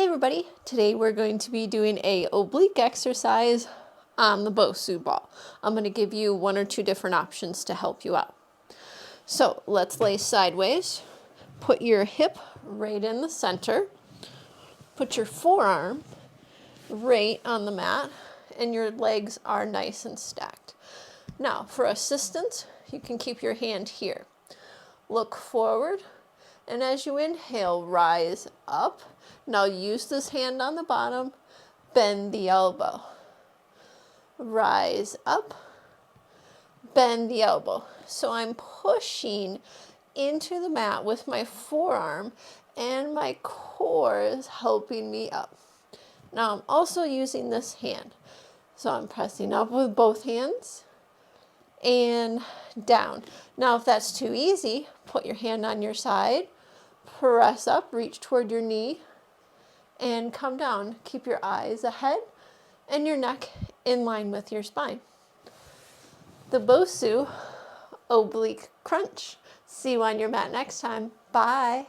everybody, today we're going to be doing a oblique exercise on the Bosu ball. I'm going to give you one or two different options to help you out. So let's lay sideways, put your hip right in the center, put your forearm right on the mat, and your legs are nice and stacked. Now for assistance, you can keep your hand here. Look forward, and as you inhale, rise up. Now use this hand on the bottom, bend the elbow. Rise up, bend the elbow. So I'm pushing into the mat with my forearm and my core is helping me up. Now I'm also using this hand. So I'm pressing up with both hands and down. Now if that's too easy, put your hand on your side, press up, reach toward your knee, and come down. Keep your eyes ahead and your neck in line with your spine. The Bosu Oblique Crunch. See you on your mat next time. Bye.